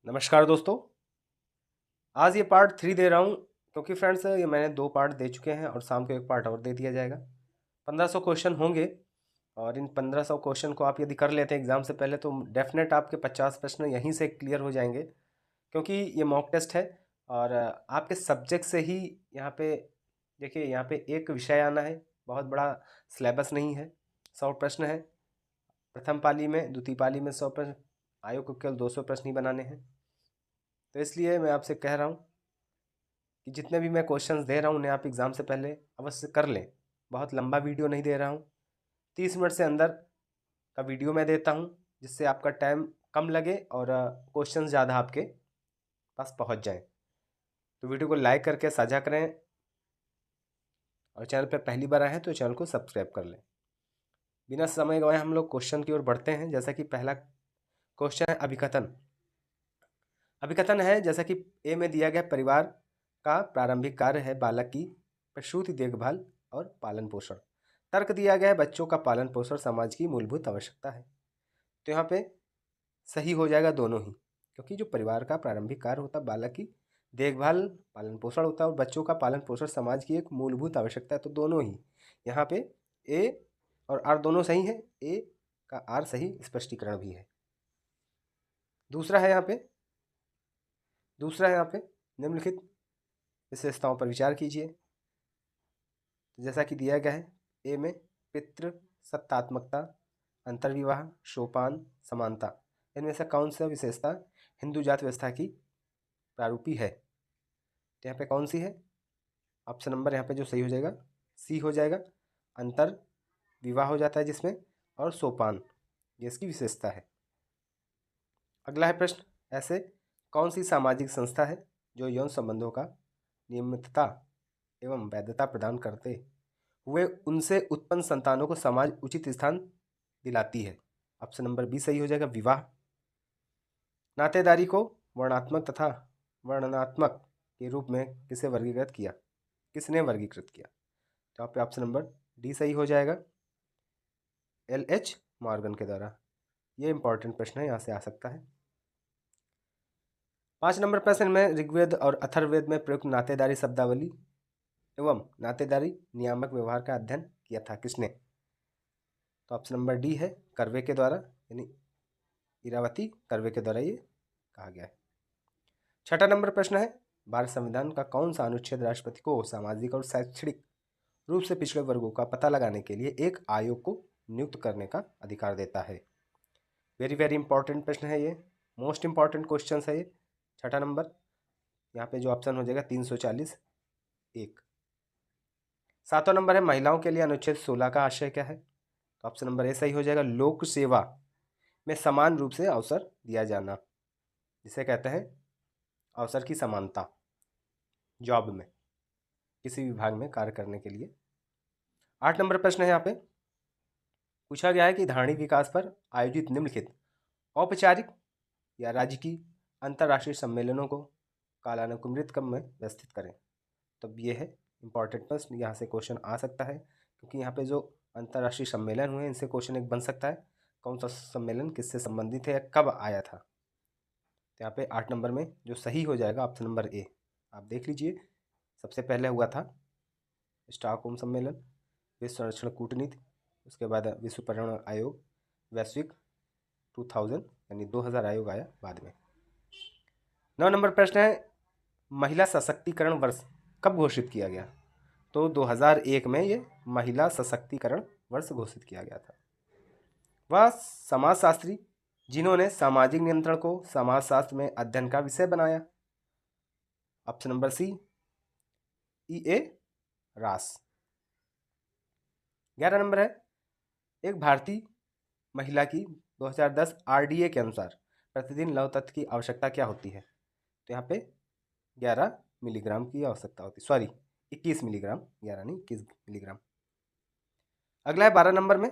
नमस्कार दोस्तों। आज ये पार्ट 3 दे रहा हूँ क्योंकि फ्रेंड्स ये मैंने 2 पार्ट दे चुके हैं और शाम को एक पार्ट और दे दिया जाएगा। 1500 क्वेश्चन होंगे और इन 1500 क्वेश्चन को आप यदि कर लेते हैं एग्ज़ाम से पहले तो डेफिनेट आपके 50 प्रश्न यहीं से क्लियर हो जाएंगे, क्योंकि ये मॉक टेस्ट है और आपके सब्जेक्ट से ही यहाँ पे देखिए, यहाँ पे एक विषय आना है। बहुत बड़ा सिलेबस नहीं है, 100 प्रश्न है प्रथम पाली में, द्वितीय पाली में 100 प्रश्न। आयोग को केवल 200 प्रश्न ही बनाने हैं। तो इसलिए मैं आपसे कह रहा हूँ कि जितने भी मैं क्वेश्चंस दे रहा हूँ उन्हें आप एग्ज़ाम से पहले अवश्य कर लें। बहुत लंबा वीडियो नहीं दे रहा हूँ, 30 मिनट से अंदर का वीडियो मैं देता हूँ, जिससे आपका टाइम कम लगे और क्वेश्चंस ज़्यादा आपके पास पहुँच जाएँ। तो वीडियो को लाइक करके साझा करें और चैनल पर पहली बार आए हैं तो चैनल को सब्सक्राइब कर लें। बिना समय गवाए हम लोग क्वेश्चन की ओर बढ़ते हैं। जैसा कि पहला क्वेश्चन है अभिकथन। अभिकथन है जैसा कि ए में दिया गया, परिवार का प्रारंभिक कार्य है बालक की प्रसूति, देखभाल और पालन पोषण। तर्क दिया गया है बच्चों का पालन पोषण समाज की मूलभूत आवश्यकता है। तो यहाँ पे सही हो जाएगा दोनों ही, क्योंकि जो परिवार का प्रारंभिक कार्य होता है बालक की देखभाल पालन पोषण होता है और बच्चों का पालन पोषण समाज की एक मूलभूत आवश्यकता है। तो दोनों ही यहाँ पे ए और आर दोनों सही है। ए का आर सही स्पष्टीकरण भी है। दूसरा है यहाँ पे निम्नलिखित विशेषताओं पर विचार कीजिए। तो जैसा कि दिया गया है ए में, पितृ सत्तात्मकता, अंतर्विवाह, सोपान, समानता, इनमें से कौन सा विशेषता हिंदू जाति व्यवस्था की प्रारूपी है? तो यहाँ पे कौन सी है? ऑप्शन नंबर यहाँ पे जो सही हो जाएगा सी हो जाएगा। अंतर विवाह हो जाता है जिसमें, और सोपान ये इसकी विशेषता है। अगला है प्रश्न, ऐसे कौन सी सामाजिक संस्था है जो यौन संबंधों का नियमितता एवं वैधता प्रदान करते हुए उनसे उत्पन्न संतानों को समाज उचित स्थान दिलाती है? ऑप्शन नंबर बी सही हो जाएगा, विवाह। नातेदारी को वर्णात्मक तथा वर्णनात्मक के रूप में किसने वर्गीकृत किया? तो यहाँ पे ऑप्शन नंबर डी सही हो जाएगा, LH मॉर्गन के द्वारा। ये इंपॉर्टेंट प्रश्न है, यहाँ से आ सकता है। 5 नंबर प्रश्न में ऋग्वेद और अथर्ववेद में प्रयुक्त नातेदारी शब्दावली एवं नातेदारी नियामक व्यवहार का अध्ययन किया था किसने? तो ऑप्शन नंबर डी है, कर्वे के द्वारा, यानी इरावती कर्वे के द्वारा ये कहा गया है। 6ठा नंबर प्रश्न है, भारत संविधान का कौन सा अनुच्छेद राष्ट्रपति को सामाजिक और शैक्षणिक रूप से पिछड़े वर्गों का पता लगाने के लिए एक आयोग को नियुक्त करने का अधिकार देता है? वेरी वेरी इंपॉर्टेंट प्रश्न है ये, मोस्ट इंपॉर्टेंट क्वेश्चन है ये। 6ठा नंबर यहाँ पे जो ऑप्शन हो जाएगा 340 एक। 7वां नंबर है, महिलाओं के लिए अनुच्छेद 16 का आशय क्या है? तो ऑप्शन नंबर ए सही हो जाएगा, लोक सेवा में समान रूप से अवसर दिया जाना, जिसे कहते हैं अवसर की समानता, जॉब में किसी विभाग में कार्य करने के लिए। 8 नंबर प्रश्न है, यहाँ पे पूछा गया है कि धारणिक विकास पर आयोजित निम्नलिखित औपचारिक या राजकीय अंतर्राष्ट्रीय सम्मेलनों को कालानुक्रमिक क्रम में व्यवस्थित करें। तो ये है इंपॉर्टेंट प्रश्न, यहाँ से क्वेश्चन आ सकता है, क्योंकि यहाँ पे जो अंतर्राष्ट्रीय सम्मेलन हुए इनसे क्वेश्चन एक बन सकता है, कौन सा सम्मेलन किससे संबंधित है या कब आया था। तो यहाँ पे 8 नंबर में जो सही हो जाएगा ऑप्शन नंबर ए। आप देख लीजिए, सबसे पहले हुआ था स्टॉकहोम सम्मेलन, विश्व संरक्षण कूटनीति, उसके बाद विश्व पर्यावरण आयोग, वैश्विक 2000 यानी 2000 आयोग आया बाद में। 9 नंबर प्रश्न है, महिला सशक्तिकरण वर्ष कब घोषित किया गया? तो 2001 में ये महिला सशक्तिकरण वर्ष घोषित किया गया था। वह समाजशास्त्री जिन्होंने सामाजिक नियंत्रण को समाजशास्त्र में अध्ययन का विषय बनाया। Option number C, E.A. Ross. 11 number है, एक भारतीय महिला की 2010 RDA के अनुसार प्रतिदिन लौह तत्व की आवश्यकता क्या होती है? तो यहाँ पे 11 मिलीग्राम की आवश्यकता होती है, सॉरी 21 मिलीग्राम, 11 नहीं 21 मिलीग्राम। अगला है 12 नंबर में,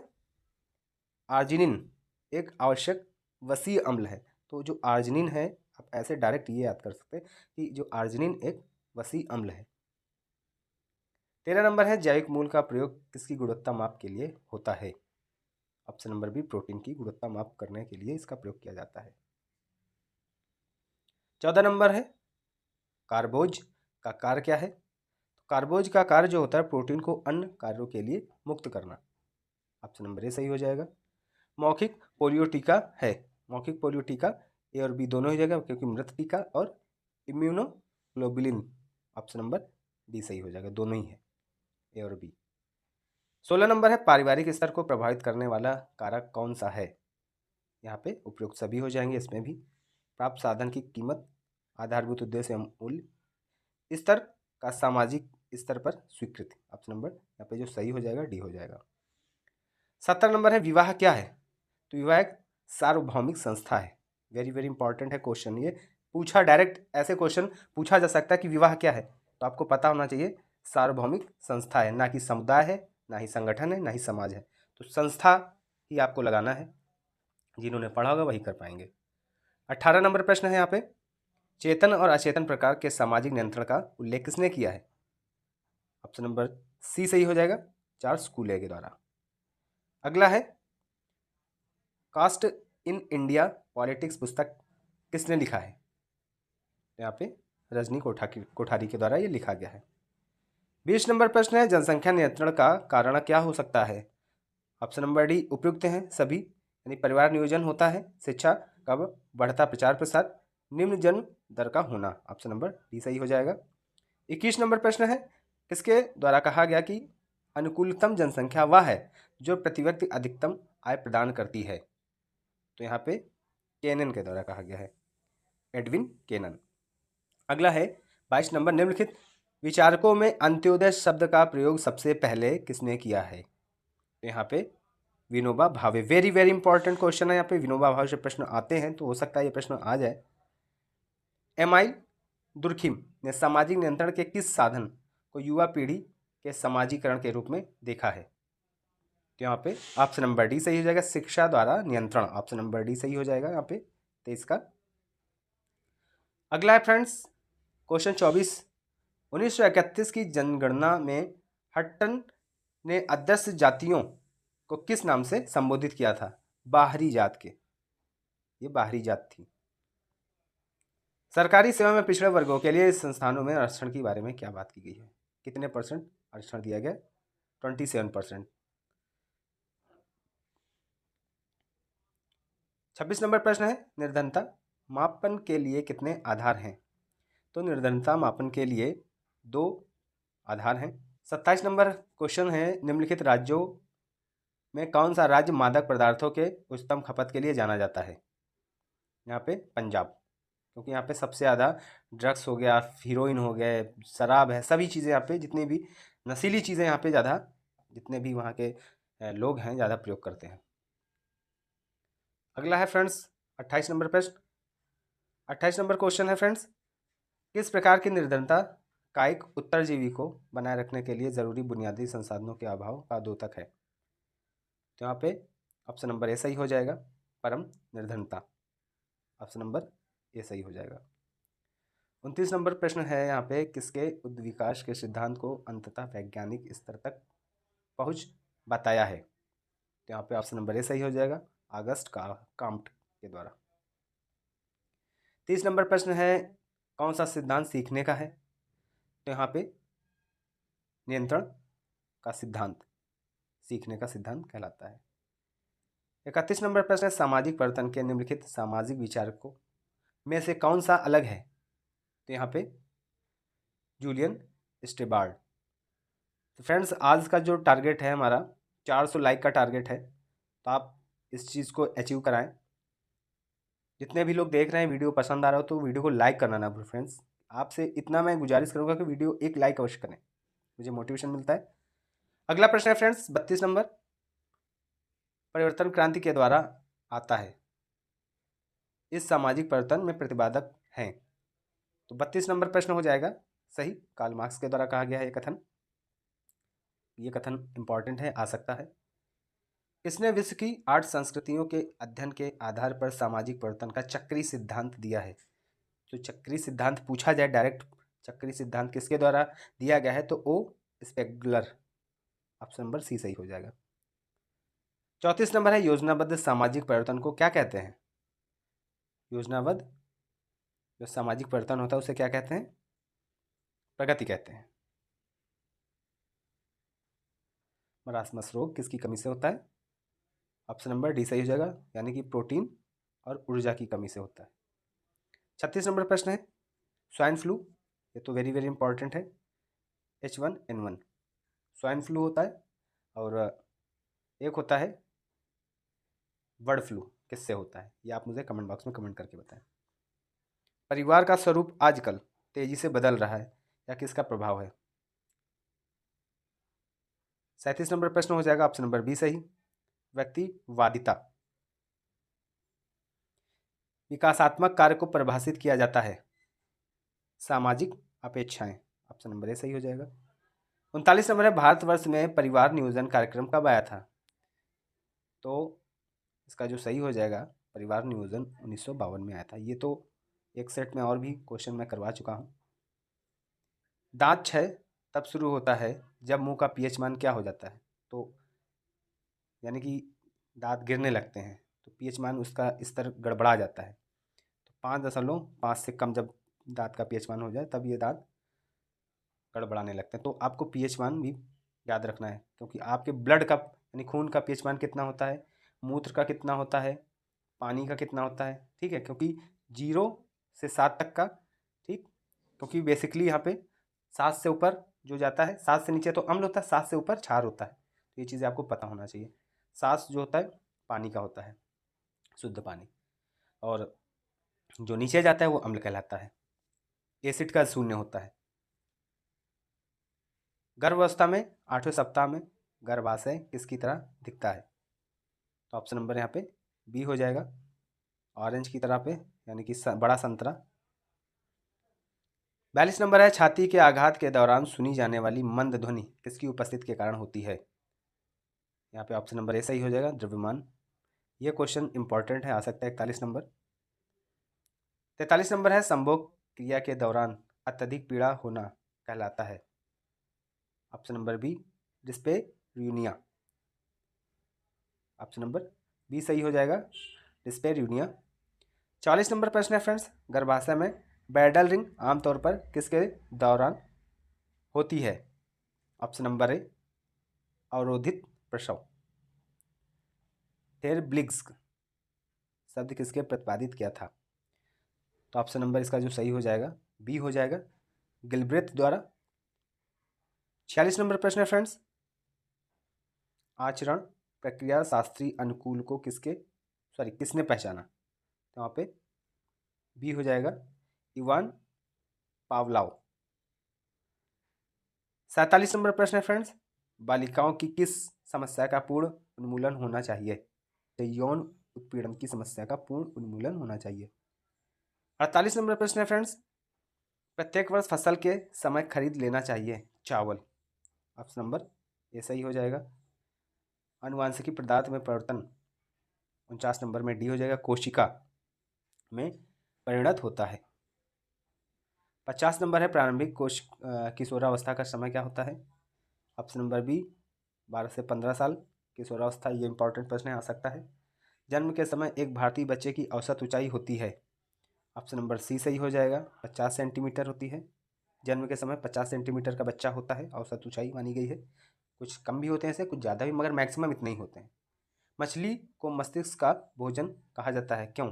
आर्जिनिन एक आवश्यक वसीय अम्ल है। तो जो आर्जिनिन है, आप ऐसे डायरेक्ट ये याद कर सकते हैं कि जो आर्जिनिन एक वसीय अम्ल है। 13 नंबर है, जैविक मूल का प्रयोग किसकी गुणवत्ता माप के लिए होता है? ऑप्शन नंबर बी, प्रोटीन की गुणवत्ता माप करने के लिए इसका प्रयोग किया जाता है। 14 नंबर है कार्बोज का कार्य क्या है? तो कार्बोज का कार्य जो होता है प्रोटीन को अन्य कार्यों के लिए मुक्त करना। ऑप्शन नंबर ए सही हो जाएगा। मौखिक पोलियो टीका है। मौखिक पोलियो टीका ए और बी दोनों हो जाएगा, क्योंकि मृत टीका और इम्यूनोग्लोबुलिन, ऑप्शन नंबर डी सही हो जाएगा, दोनों ही है ए और बी। 16 नंबर है पारिवारिक स्तर को प्रभावित करने वाला कारक कौन सा है? यहाँ पे उपयुक्त सभी हो जाएंगे। इसमें भी प्राप्त साधन की कीमत, आधारभूत उद्देश्य एवं मूल्य, स्तर का सामाजिक स्तर पर स्वीकृति, ऑप्शन नंबर यहाँ पे जो सही हो जाएगा डी हो जाएगा। 17 नंबर है विवाह क्या है? तो विवाह एक सार्वभौमिक संस्था है। वेरी वेरी इंपॉर्टेंट है क्वेश्चन, ये पूछा डायरेक्ट ऐसे क्वेश्चन पूछा जा सकता है कि विवाह क्या है, तो आपको पता होना चाहिए सार्वभौमिक संस्था है, ना कि समुदाय है, ना ही संगठन है, ना ही समाज है। तो संस्था ही आपको लगाना है, जिन्होंने पढ़ा होगा वही कर पाएंगे। 18 नंबर प्रश्न है यहाँ पे, चेतन और अचेतन प्रकार के सामाजिक नियंत्रण का उल्लेख किसने किया है? ऑप्शन नंबर सी सही हो जाएगा, चार्ल्स कूले के द्वारा। अगला है कास्ट इन इंडिया पॉलिटिक्स पुस्तक किसने लिखा है? यहाँ पे रजनी कोठारी के द्वारा ये लिखा गया है। 20 नंबर प्रश्न है जनसंख्या नियंत्रण का कारण क्या हो सकता है? ऑप्शन नंबर डी उपयुक्त हैं सभी, यानी परिवार नियोजन होता है, शिक्षा का बढ़ता प्रचार प्रसार, निम्न जन्म दर का होना, ऑप्शन नंबर डी सही हो जाएगा। 21 नंबर प्रश्न है किसके द्वारा कहा गया कि अनुकूलतम जनसंख्या वह है जो प्रति व्यक्ति अधिकतम आय प्रदान करती है? तो यहाँ पे केनन के द्वारा कहा गया है, एडविन केनन। अगला है 22 नंबर, निम्नलिखित विचारकों में अंत्योदय शब्द का प्रयोग सबसे पहले किसने किया है? तो यहाँ पे Vinoba Bhave. Very very important question है, यहाँ पे विनोबा भावे से प्रश्न आते हैं, तो हो सकता है ये प्रश्न आ जाए। एमाइल दुर्खिम ने सामाजिक नियंत्रण के किस साधन को युवा पीढ़ी के समाजीकरण के रूप में देखा है? तो यहाँ पे ऑप्शन नंबर डी सही हो जाएगा, शिक्षा द्वारा नियंत्रण, ऑप्शन नंबर डी सही हो जाएगा यहाँ पे 23 का। अगला है फ्रेंड्स क्वेश्चन 24, 1931 की जनगणना में हट्टन ने अदृश्य जातियों को किस नाम से संबोधित किया था? बाहरी जात के, ये बाहरी जात थी। सरकारी सेवा में पिछड़े वर्गों के लिए संस्थानों में आरक्षण के बारे में क्या बात की गई है? कितने परसेंट आरक्षण दिया गया? 27%। 26 नंबर प्रश्न है निर्धनता मापन के लिए कितने आधार हैं? तो निर्धनता मापन के लिए 2 आधार हैं। 27 नंबर क्वेश्चन है निम्नलिखित राज्यों में कौन सा राज्य मादक पदार्थों के उच्चतम खपत के लिए जाना जाता है? यहाँ पे पंजाब, क्योंकि यहाँ पे सबसे ज़्यादा ड्रग्स हो गया, हीरोइन हो गए, शराब है, सभी चीज़ें यहाँ पे जितनी भी नशीली चीज़ें यहाँ पे ज़्यादा, जितने भी वहाँ के लोग हैं ज़्यादा प्रयोग करते हैं। अगला है फ्रेंड्स 28 नंबर प्रश्न। 28 नंबर क्वेश्चन है फ्रेंड्स, किस प्रकार की निर्धनता कायिक उत्तरजीवी को बनाए रखने के लिए जरूरी बुनियादी संसाधनों के अभाव का द्योतक है? तो यहाँ पे ऑप्शन नंबर ए सही हो जाएगा, परम निर्धनता, ऑप्शन नंबर ए सही हो जाएगा। 29 नंबर प्रश्न है यहाँ पे, किसके उद्विकास के सिद्धांत को अंततः वैज्ञानिक स्तर तक पहुँच बताया है? तो यहाँ पे ऑप्शन नंबर ए सही हो जाएगा, ऑगस्ट काम्ट के द्वारा। 30 नंबर प्रश्न है कौन सा सिद्धांत सीखने का है? तो यहाँ पे नियंत्रण का सिद्धांत सीखने का सिद्धांत कहलाता है। 31 नंबर प्रश्न है सामाजिक परिवर्तन के निम्नलिखित सामाजिक विचारकों में से कौन सा अलग है? तो यहाँ पे जूलियन स्टेबार्ड। तो फ्रेंड्स आज का जो टारगेट है हमारा 400 लाइक का टारगेट है, तो आप इस चीज़ को अचीव कराएं। जितने भी लोग देख रहे हैं वीडियो पसंद आ रहा हो तो वीडियो को लाइक करना ना भूलें फ्रेंड्स। आपसे इतना मैं गुजारिश करूंगा कि वीडियो एक लाइक अवश्य करें, मुझे मोटिवेशन मिलता है। अगला प्रश्न है फ्रेंड्स 32 नंबर, परिवर्तन क्रांति के द्वारा आता है, इस सामाजिक परिवर्तन में प्रतिपादक हैं? तो 32 नंबर प्रश्न हो जाएगा सही, कार्ल मार्क्स के द्वारा कहा गया है ये कथन इंपॉर्टेंट है, आ सकता है। इसने विश्व की 8 संस्कृतियों के अध्ययन के आधार पर सामाजिक परिवर्तन का चक्रीय सिद्धांत दिया है। तो चक्रीय सिद्धांत पूछा जाए डायरेक्ट, चक्रीय सिद्धांत किसके द्वारा दिया गया है? तो ओ स्पेगलर, ऑप्शन नंबर सी सही हो जाएगा। 34 नंबर है योजनाबद्ध सामाजिक परिवर्तन को क्या कहते हैं? योजनाबद्ध जो सामाजिक परिवर्तन होता है उसे क्या कहते हैं? प्रगति कहते हैं। मरासमस रोग किसकी कमी से होता है? ऑप्शन नंबर डी सही हो जाएगा, यानी कि प्रोटीन और ऊर्जा की कमी से होता है। 36 नंबर प्रश्न है स्वाइन फ्लू, ये तो वेरी वेरी इंपॉर्टेंट है। H1N1 स्वाइन फ्लू होता है, और एक होता है बर्ड फ्लू, किससे होता है? ये आप मुझे कमेंट बॉक्स में कमेंट करके बताएं। परिवार का स्वरूप आजकल तेजी से बदल रहा है, या किसका प्रभाव है? 37 नंबर प्रश्न हो जाएगा ऑप्शन नंबर बी सही, व्यक्तिवादिता। विकासात्मक कार्य को परिभाषित किया जाता है, सामाजिक अपेक्षाएं। ऑप्शन नंबर ए सही हो जाएगा। 39 नंबर है भारतवर्ष में परिवार नियोजन कार्यक्रम कब आया था? तो इसका जो सही हो जाएगा, परिवार नियोजन 1952 में आया था। ये तो एक सेट में और भी क्वेश्चन मैं करवा चुका हूँ। दांत क्षय तब शुरू होता है जब मुंह का पीएच मान क्या हो जाता है? तो यानी कि दांत गिरने लगते हैं, तो पीएच मान उसका स्तर गड़बड़ा जाता है। तो 5.5 से कम जब दांत का पीएच मान हो जाए तब ये दांत गड़बड़ाने लगते हैं। तो आपको पीएच मान भी याद रखना है, क्योंकि आपके ब्लड का यानी खून का पीएच मान कितना होता है, मूत्र का कितना होता है, पानी का कितना होता है, ठीक है, क्योंकि 0 से 7 तक का, ठीक, क्योंकि बेसिकली यहाँ पे 7 से ऊपर जो जाता है, 7 से नीचे तो अम्ल होता है, 7 से ऊपर क्षार होता है। तो ये चीज़ें आपको पता होना चाहिए। 7 जो होता है पानी का होता है, शुद्ध पानी, और जो नीचे जाता है वो अम्ल कहलाता है, एसिड का 0 होता है। गर्भावस्था में 8वें सप्ताह में गर्भाशय किसकी तरह दिखता है? तो ऑप्शन नंबर यहाँ पे बी हो जाएगा, ऑरेंज की तरह पे, यानी कि बड़ा संतरा। 42 नंबर है छाती के आघात के दौरान सुनी जाने वाली मंद ध्वनि किसकी उपस्थिति के कारण होती है? यहाँ पे ऑप्शन नंबर ए सही हो जाएगा, द्रव्यमान। ये क्वेश्चन इंपॉर्टेंट है, आ सकता है 41 नंबर। 43 नंबर है संभोग क्रिया के दौरान अत्यधिक पीड़ा होना कहलाता है? Option number B, dyspareunia. Option number B सही हो जाएगा, डिस्पेरियूनिया। 44 नंबर प्रश्न है फ्रेंड्स, गर्भाशय में बैडल रिंग आमतौर पर किसके दौरान होती है? ऑप्शन नंबर ए, अवरोधित प्रसव। हेरब्लिग्स शब्द किसके प्रतिपादित किया था? तो ऑप्शन नंबर इसका जो सही हो जाएगा बी हो जाएगा, गिलब्रेथ द्वारा। 46 नंबर प्रश्न है फ्रेंड्स, आचरण प्रक्रिया शास्त्रीय अनुकूल को किसने पहचाना? तो वहाँ पे बी हो जाएगा, इवान पावलाव। 47 नंबर प्रश्न है फ्रेंड्स, बालिकाओं की किस समस्या का पूर्ण उन्मूलन होना चाहिए? तो यौन उत्पीड़न की समस्या का पूर्ण उन्मूलन होना चाहिए। 48 नंबर प्रश्न है फ्रेंड्स, प्रत्येक वर्ष फसल के समय खरीद लेना चाहिए चावल? ऑप्शन नंबर ये सही हो जाएगा, अनुवांशिकी पदार्थ में परिवर्तन 49 नंबर में डी हो जाएगा, कोशिका में परिणत होता है। 50 नंबर है प्रारंभिक किशोरावस्था का समय क्या होता है? ऑप्शन नंबर बी, 12 से 15 साल किशोरावस्था। ये इंपॉर्टेंट प्रश्न आ सकता है। जन्म के समय एक भारतीय बच्चे की औसत ऊंचाई होती है? ऑप्शन नंबर सी सही हो जाएगा, 50 सेंटीमीटर होती है। जन्म के समय 50 सेंटीमीटर का बच्चा होता है, औसत ऊंचाई मानी गई है। कुछ कम भी होते हैं ऐसे, कुछ ज़्यादा भी, मगर मैक्सिमम इतने ही होते हैं। मछली को मस्तिष्क का भोजन कहा जाता है, क्यों?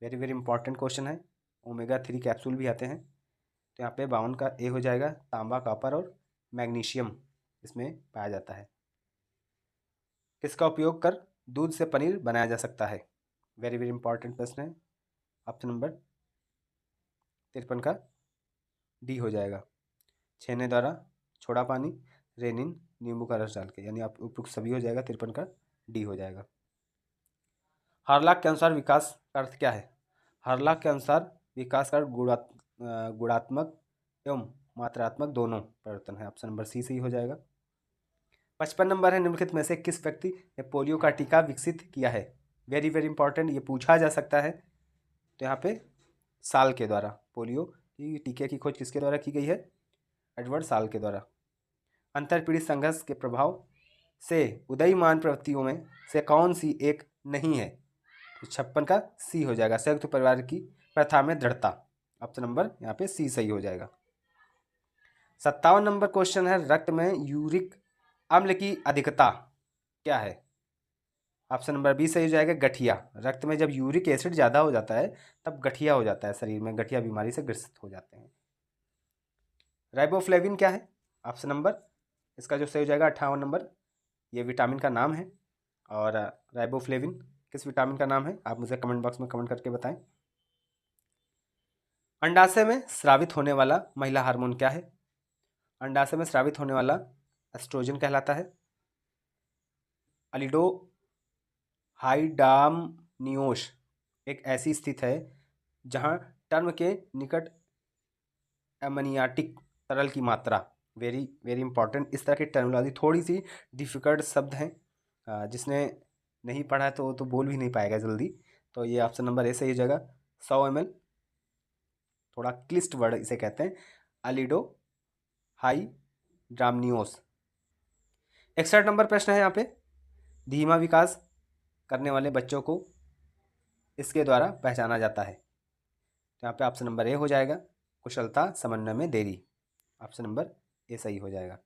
वेरी वेरी इंपॉर्टेंट क्वेश्चन है। ओमेगा 3 कैप्सूल भी आते हैं। तो यहाँ पे 52 का ए हो जाएगा, तांबा, कॉपर और मैग्नीशियम इसमें पाया जाता है। किसका उपयोग कर दूध से पनीर बनाया जा सकता है? वेरी वेरी इंपॉर्टेंट प्रश्न है। ऑप्शन नंबर 53 का डी हो जाएगा, छेने द्वारा, छोड़ा पानी, रेनिन, नींबू का रस डाल के, यानी आप उपयुक्त सभी हो जाएगा। 53 का डी हो जाएगा। हार्लाक के अनुसार विकास का अर्थ क्या है? हार्लाक के अनुसार विकास का गुणात्मक एवं मात्रात्मक दोनों परिवर्तन है। ऑप्शन नंबर सी सही हो जाएगा। 55 नंबर है, निम्नलिखित में से किस व्यक्ति ने पोलियो का टीका विकसित किया है? वेरी वेरी इंपॉर्टेंट, ये पूछा जा सकता है। तो यहाँ पे साल के द्वारा पोलियो की टीके की खोज किसके द्वारा की गई है? एडवर्ड साल के द्वारा। अंतरपीढ़ी संघर्ष के प्रभाव से उदयमान प्रवृत्तियों में से कौन सी एक नहीं है? तो 56 का सी हो जाएगा, संयुक्त परिवार की प्रथा में दृढ़ता। ऑप्शन नंबर यहाँ पे सी सही हो जाएगा। 57 नंबर क्वेश्चन है, रक्त में यूरिक अम्ल की अधिकता क्या है? ऑप्शन नंबर बी सही हो जाएगा, गठिया। रक्त में जब यूरिक एसिड ज़्यादा हो जाता है तब गठिया हो जाता है, शरीर में गठिया बीमारी से ग्रसित हो जाते हैं। राइबोफ्लेविन क्या है? ऑप्शन नंबर इसका जो सही हो जाएगा 58 नंबर, ये विटामिन का नाम है। और राइबोफ्लेविन किस विटामिन का नाम है आप मुझे कमेंट बॉक्स में कमेंट करके बताएं। अंडाशय में स्रावित होने वाला महिला हार्मोन क्या है? अंडाशय में स्रावित होने वाला एस्ट्रोजन कहलाता है। अलिडो हाइडामनियोस एक ऐसी स्थिति है जहां टर्म के निकट एमनियाटिक तरल की मात्रा, वेरी वेरी इंपॉर्टेंट, इस तरह की टर्मिनोलॉजी थोड़ी सी डिफिकल्ट शब्द हैं, जिसने नहीं पढ़ा तो वो तो बोल भी नहीं पाएगा जल्दी। तो ये ऑप्शन नंबर ए सही हो जाएगा। 100 ml, थोड़ा क्लिष्ट वर्ड इसे कहते हैं, अलिडो हाइड्रामनियोस। 61 नंबर प्रश्न है यहाँ पे, धीमा विकास करने वाले बच्चों को इसके द्वारा पहचाना जाता है। तो यहाँ पे ऑप्शन नंबर ए हो जाएगा, कुशलता समन्वय में देरी। ऑप्शन नंबर ए सही हो जाएगा।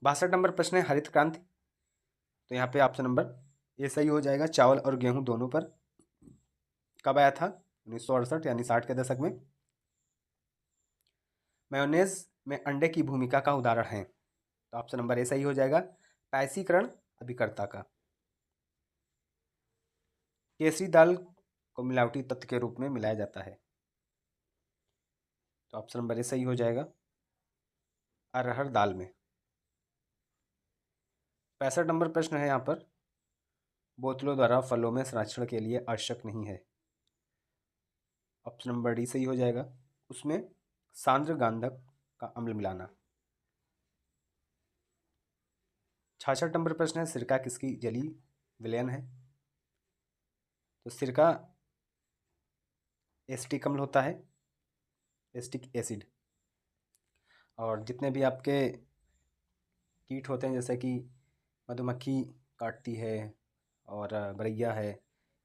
62 नंबर प्रश्न है, हरित क्रांति। तो यहाँ पे ऑप्शन नंबर ए सही हो जाएगा, चावल और गेहूं दोनों पर कब आया था? 1968 यानी 60 के दशक में। मेयोनेज में अंडे की भूमिका का उदाहरण है। तो ऑप्शन नंबर ए सही हो जाएगा, पैसीकरण अभिकर्ता का। केसरी दाल को मिलावटी तत्व के रूप में मिलाया जाता है। तो ऑप्शन नंबर ए सही हो जाएगा, अरहर दाल में। 65 नंबर प्रश्न है यहाँ पर, बोतलों द्वारा फलों में संरक्षण के लिए आवश्यक नहीं है। ऑप्शन नंबर डी सही हो जाएगा, उसमें सांद्र गांधक का अम्ल मिलाना। 66 नंबर प्रश्न है, सिरका किसकी जलीय विलयन है? तो सिरका एसिटिक अम्ल होता है, एसिटिक एसिड। और जितने भी आपके कीट होते हैं, जैसे कि मधुमक्खी काटती है और गौरैया है,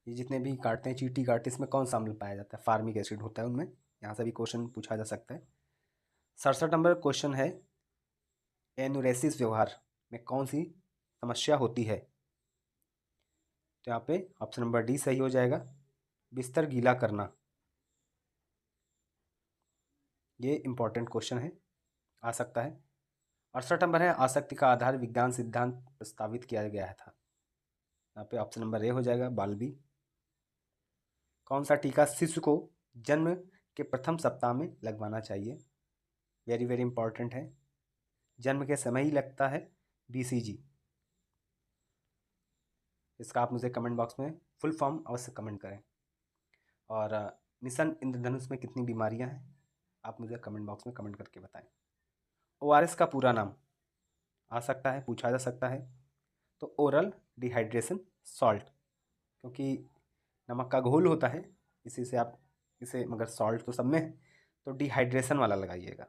ये जितने भी काटते हैं, चींटी काटते हैं, इसमें कौन सा अम्ल पाया जाता है? फार्मिक एसिड होता है उनमें। यहाँ से भी क्वेश्चन पूछा जा सकता है। 67 नंबर क्वेश्चन है, एनुरेसिस व्यवहार में कौन सी समस्या होती है? तो यहाँ पे ऑप्शन नंबर डी सही हो जाएगा, बिस्तर गीला करना। ये इंपॉर्टेंट क्वेश्चन है, आ सकता है। 68 नंबर है, आसक्ति का आधार विज्ञान सिद्धांत प्रस्तावित किया गया था। यहाँ पे ऑप्शन नंबर ए हो जाएगा, बाल्बी। कौन सा टीका शिशु को जन्म के प्रथम सप्ताह में लगवाना चाहिए? वेरी वेरी इंपॉर्टेंट है, जन्म के समय ही लगता है, BCG। इसका आप मुझे कमेंट बॉक्स में फुल फॉर्म अवश्य कमेंट करें। और मिशन इंद्रधनुष में कितनी बीमारियां हैं आप मुझे कमेंट बॉक्स में कमेंट करके बताएं। ORS का पूरा नाम आ सकता है, पूछा जा सकता है। तो ओरल डिहाइड्रेशन सॉल्ट, क्योंकि नमक का घोल होता है, इसी से आप इसे, मगर सॉल्ट तो सब में है, तो डिहाइड्रेशन वाला लगाइएगा।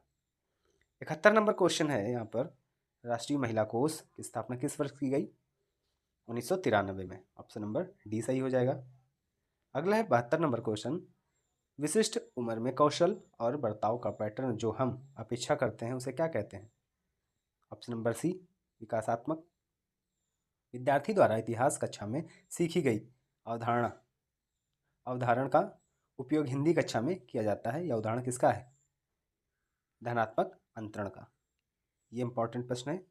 71 नंबर क्वेश्चन है यहाँ पर, राष्ट्रीय महिला कोष की स्थापना किस वर्ष की गई? 1993 में। ऑप्शन नंबर डी सही हो जाएगा। अगला है 72 नंबर क्वेश्चन, विशिष्ट उम्र में कौशल और बर्ताव का पैटर्न जो हम अपेक्षा करते हैं उसे क्या कहते हैं? ऑप्शन नंबर सी, विकासात्मक। विद्यार्थी द्वारा इतिहास कक्षा में सीखी गई अवधारण का उपयोग हिंदी कक्षा में किया जाता है। यह उदाहरण किसका है? धनात्मक अंतरण का। ये इंपॉर्टेंट प्रश्न है।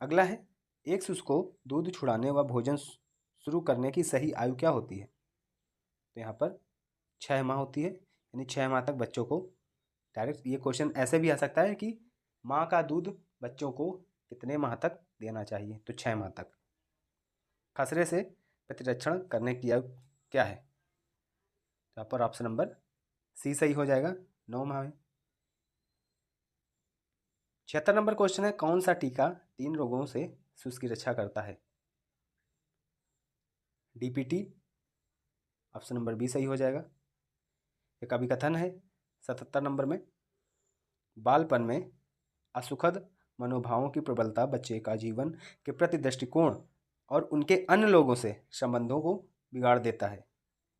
अगला है, एक शिशु को दूध छुड़ाने व भोजन शुरू करने की सही आयु क्या होती है? तो यहाँ पर 6 माह होती है, यानी 6 माह तक बच्चों को डायरेक्ट, ये क्वेश्चन ऐसे भी आ सकता है कि माँ का दूध बच्चों को कितने माह तक देना चाहिए? तो 6 माह तक। खसरे से प्रतिरक्षण करने की आयु क्या है? तो यहाँ पर ऑप्शन नंबर सी सही हो जाएगा, 9 माह में। 76 नंबर क्वेश्चन है, कौन सा टीका 3 रोगों से शिशु की रक्षा करता है? DPT। ऑप्शन नंबर बी सही हो जाएगा। एक अभिकथन है 77 नंबर में, बालपन में असुखद मनोभावों की प्रबलता बच्चे का जीवन के प्रति दृष्टिकोण और उनके अन्य लोगों से संबंधों को बिगाड़ देता है।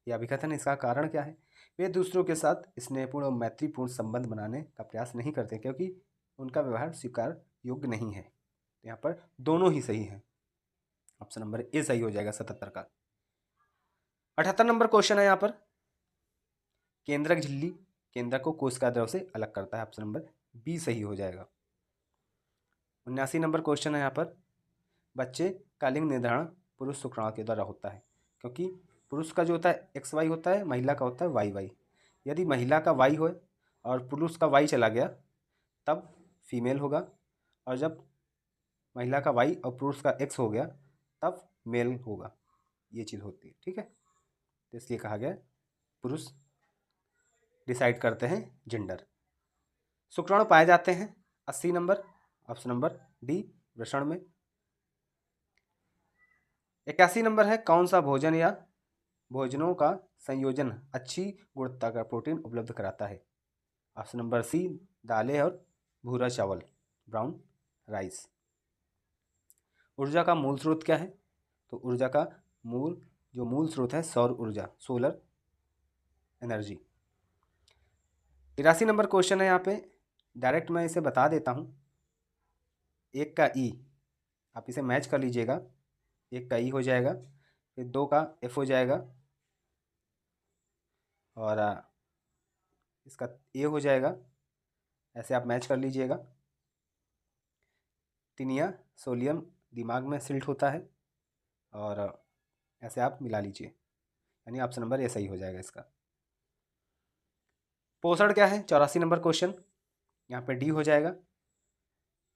यह अभिकथन इसका कारण क्या है? वे दूसरों के साथ स्नेहपूर्ण और मैत्रीपूर्ण संबंध बनाने का प्रयास नहीं करते क्योंकि उनका व्यवहार स्वीकार योग्य नहीं है। यहाँ पर दोनों ही सही है। ऑप्शन नंबर ए सही हो जाएगा 77 का। 78 नंबर क्वेश्चन है यहाँ पर, केंद्रक झिल्ली केंद्रक को कोशिका द्रव से अलग करता है। ऑप्शन नंबर बी सही हो जाएगा। 79 नंबर क्वेश्चन है यहाँ पर, बच्चे का लिंग निर्धारण पुरुष शुक्राणु के द्वारा होता है क्योंकि पुरुष का जो होता है XY होता है, महिला का होता है YY। यदि महिला का Y हो और पुरुष का Y चला गया तब फीमेल होगा, और जब महिला का Y और पुरुष का X हो गया तब मेल होगा। ये चीज़ होती है, ठीक है। तो इसलिए कहा गया पुरुष डिसाइड करते हैं जेंडर। शुक्राणु पाए जाते हैं 80 नंबर, ऑप्शन नंबर डी वृषण में। 81 नंबर है, कौन सा भोजन या भोजनों का संयोजन अच्छी गुणवत्ता का प्रोटीन उपलब्ध कराता है? ऑप्शन नंबर सी दालें और भूरा चावल, ब्राउन राइस। ऊर्जा का मूल स्रोत क्या है? तो ऊर्जा का मूल स्रोत है सौर ऊर्जा, सोलर एनर्जी। 83 नंबर क्वेश्चन है यहाँ पे, डायरेक्ट मैं इसे बता देता हूँ। एक का ई आप इसे मैच कर लीजिएगा, एक का ई हो जाएगा, फिर 2 का एफ हो जाएगा, और इसका ए हो जाएगा। ऐसे आप मैच कर लीजिएगा। टिनिया सोलियम दिमाग में सिल्ट होता है, और ऐसे आप मिला लीजिए, यानी ऑप्शन नंबर ए सही हो जाएगा इसका। पोषण क्या है? 84 नंबर क्वेश्चन, यहाँ पे डी हो जाएगा।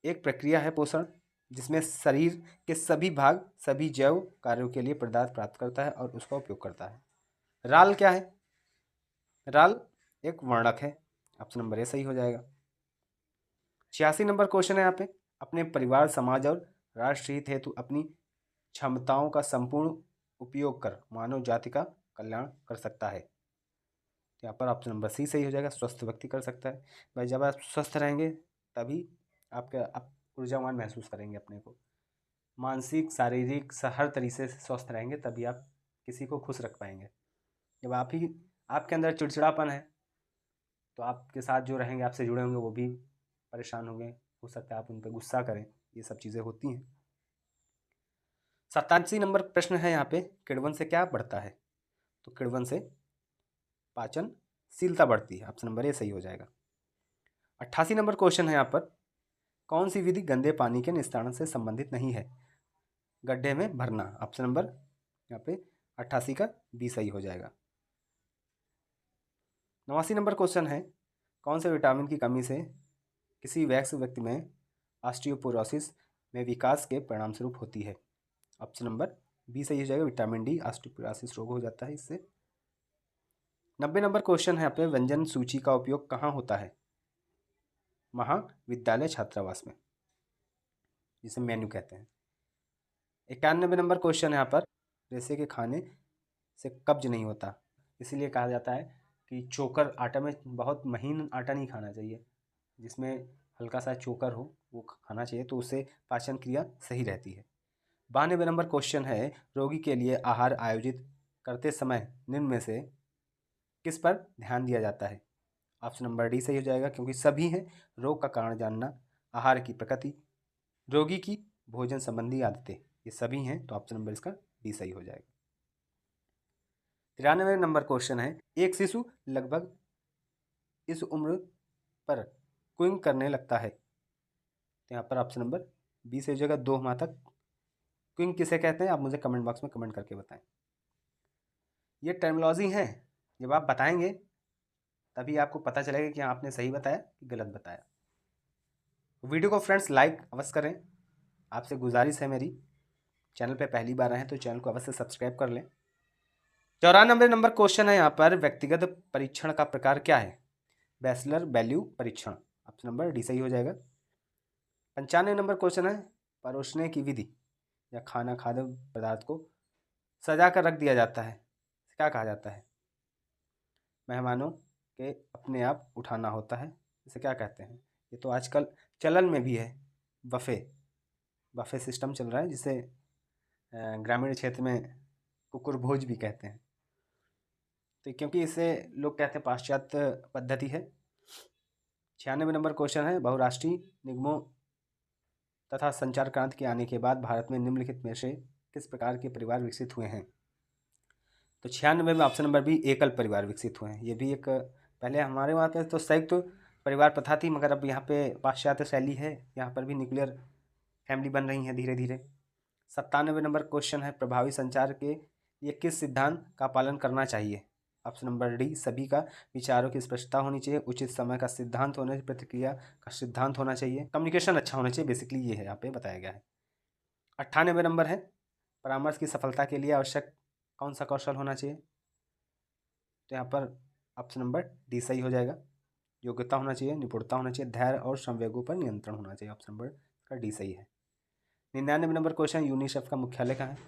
एक प्रक्रिया है पोषण जिसमें शरीर के सभी भाग सभी जैव कार्यों के लिए पदार्थ प्राप्त करता है और उसका उपयोग करता है। राल क्या है? राल एक वर्णक है, ऑप्शन नंबर ए सही हो जाएगा। 86 नंबर क्वेश्चन है यहाँ पे, अपने परिवार समाज और राष्ट्र हित हेतु अपनी क्षमताओं का संपूर्ण उपयोग कर मानव जाति का कल्याण कर सकता है। यहाँ पर ऑप्शन नंबर सी सही हो जाएगा, स्वस्थ व्यक्ति कर सकता है। भाई जब आप स्वस्थ रहेंगे तभी आप ऊर्जावान महसूस करेंगे अपने को। मानसिक शारीरिक हर तरीके से स्वस्थ रहेंगे तभी आप किसी को खुश रख पाएंगे। जब आपके अंदर चिड़चिड़ापन है तो आपके साथ जो रहेंगे, आपसे जुड़े होंगे, वो भी परेशान होंगे, हो सकता है आप उन पर गुस्सा करें। ये सब चीज़ें होती हैं। 87 नंबर प्रश्न है यहाँ पे, किण्वन से क्या बढ़ता है? तो किण्वन से पाचनशीलता बढ़ती है, ऑप्शन नंबर ए सही हो जाएगा। 88 नंबर क्वेश्चन है यहाँ पर, कौन सी विधि गंदे पानी के निस्तारण से संबंधित नहीं है? गड्ढे में भरना, ऑप्शन नंबर यहाँ पे 88 का बी सही हो जाएगा। 89 नंबर क्वेश्चन है, कौन से विटामिन की कमी से किसी वयस्क व्यक्ति में ऑस्टियोपोरोसिस में विकास के परिणाम स्वरूप होती है? ऑप्शन नंबर बी सही हो जाएगा, विटामिन डी, ऑस्टियोपोरोसिस रोग हो जाता है इससे। 90 नंबर क्वेश्चन है यहाँ पे, व्यंजन सूची का उपयोग कहाँ होता है? महाविद्यालय छात्रावास में, जिसे मेन्यू कहते हैं। 91 नंबर क्वेश्चन है यहाँ पर, रेशे के खाने से कब्ज नहीं होता, इसीलिए कहा जाता है कि चोकर आटा में बहुत महीन आटा नहीं खाना चाहिए, जिसमें हल्का सा चोकर हो वो खाना चाहिए, तो उससे पाचन क्रिया सही रहती है। 92 नंबर क्वेश्चन है, रोगी के लिए आहार आयोजित करते समय निम्न में से किस पर ध्यान दिया जाता है? ऑप्शन नंबर डी सही हो जाएगा, क्योंकि सभी हैं। रोग का कारण जानना, आहार की प्रकृति, रोगी की भोजन संबंधी आदतें, ये सभी हैं, तो ऑप्शन नंबर इसका डी सही हो जाएगा। 93 नंबर क्वेश्चन है, एक शिशु लगभग इस उम्र पर क्विंग करने लगता है? तो यहाँ पर ऑप्शन नंबर बी सही हो जाएगा, 2 माह तक। क्विंग किसे कहते हैं आप मुझे कमेंट बॉक्स में कमेंट करके बताएं। ये टर्मिनोलॉजी है, जब आप बताएंगे तभी आपको पता चलेगा कि आपने सही बताया कि गलत बताया। वीडियो को फ्रेंड्स लाइक अवश्य करें, आपसे गुजारिश है मेरी। चैनल पे पहली बार आए हैं तो चैनल को अवश्य सब्सक्राइब कर लें। 94 नंबर क्वेश्चन है यहाँ पर, व्यक्तिगत परीक्षण का प्रकार क्या है? बैचलर वैल्यू परीक्षण, ऑप्शन नंबर डी सही हो जाएगा। 95 नंबर क्वेश्चन है, परोसने की विधि या खाद्य पदार्थ को सजा कर रख दिया जाता है, क्या कहा जाता है? मेहमानों के अपने आप उठाना होता है, इसे क्या कहते हैं? ये तो आजकल चलन में भी है, बफे सिस्टम चल रहा है, जिसे ग्रामीण क्षेत्र में कुकुर भोज भी कहते हैं। तो क्योंकि इसे लोग कहते हैं पाश्चात्य पद्धति है। 96 नंबर क्वेश्चन है, बहुराष्ट्रीय निगमों तथा संचार क्रांति के आने के बाद भारत में निम्नलिखित में से किस प्रकार के परिवार विकसित हुए हैं? तो 96 में ऑप्शन नंबर बी, एकल परिवार विकसित हुए हैं। ये भी एक, पहले हमारे वहाँ पे तो संयुक्त परिवार प्रथा थी, मगर अब यहाँ पे पाश्चात्य शैली है, यहाँ पर भी न्यूक्लियर फैमिली बन रही है धीरे धीरे। 97 नंबर क्वेश्चन है, प्रभावी संचार के लिए किस सिद्धांत का पालन करना चाहिए? ऑप्शन नंबर डी, सभी का विचारों की स्पष्टता होनी चाहिए, उचित समय का सिद्धांत होना चाहिए, प्रतिक्रिया का सिद्धांत होना चाहिए, कम्युनिकेशन अच्छा होना चाहिए। बेसिकली ये है यहाँ पे बताया गया है। 98 नंबर है, परामर्श की सफलता के लिए आवश्यक कौन सा कौशल होना चाहिए? तो यहाँ पर ऑप्शन नंबर डी सही हो जाएगा। योग्यता होना चाहिए, निपुणता होना चाहिए, धैर्य और संवेगों पर नियंत्रण होना चाहिए। ऑप्शन नंबर का डी सही है। 99 नंबर क्वेश्चन, यूनिसेफ का मुख्यालय कहाँ है?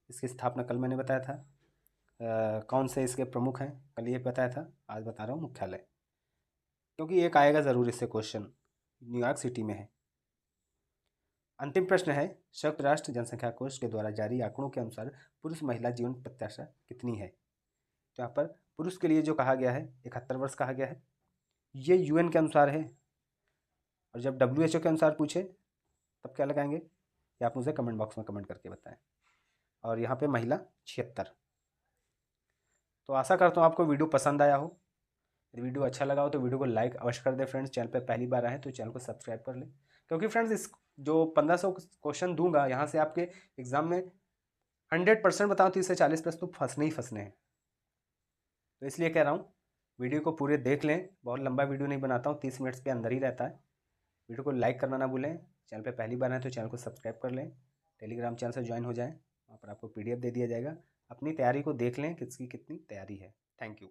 इसकी स्थापना कल मैंने बताया था। कौन से इसके प्रमुख हैं? कल ये बताया था, आज बता रहा हूँ मुख्यालय, क्योंकि एक आएगा ज़रूर इससे क्वेश्चन, न्यूयॉर्क सिटी में है। अंतिम प्रश्न है, संयुक्त राष्ट्र जनसंख्या कोष के द्वारा जारी आंकड़ों के अनुसार पुरुष महिला जीवन प्रत्याशा कितनी है? तो यहाँ पर पुरुष के लिए जो कहा गया है 71 वर्ष कहा गया है, ये यूएन के अनुसार है। और जब WHO के अनुसार पूछे तब क्या लगाएंगे, ये आप मुझे कमेंट बॉक्स में कमेंट करके बताएं। और यहाँ पे महिला 76। तो आशा करता हूँ आपको वीडियो पसंद आया हो। यदि वीडियो अच्छा लगा हो तो वीडियो को लाइक अवश्य कर दें फ्रेंड्स। चैनल पे पहली बार आए तो चैनल को सब्सक्राइब कर लें, क्योंकि फ्रेंड्स इस जो 1500 क्वेश्चन दूंगा यहाँ से आपके एग्जाम में 100% बताऊँ 30 से 40 प्रश्न तो फंसने ही फंसने हैं। तो इसलिए कह रहा हूँ वीडियो को पूरे देख लें। बहुत लंबा वीडियो नहीं बनाता हूँ, 30 मिनट्स के अंदर ही रहता है। वीडियो को लाइक करना ना भूलें। चैनल पे पहली बार आए तो चैनल को सब्सक्राइब कर लें। टेलीग्राम चैनल से ज्वाइन हो जाएं, वहाँ पर आपको PDF दे दिया जाएगा। अपनी तैयारी को देख लें, किसकी कितनी तैयारी है। Thank you.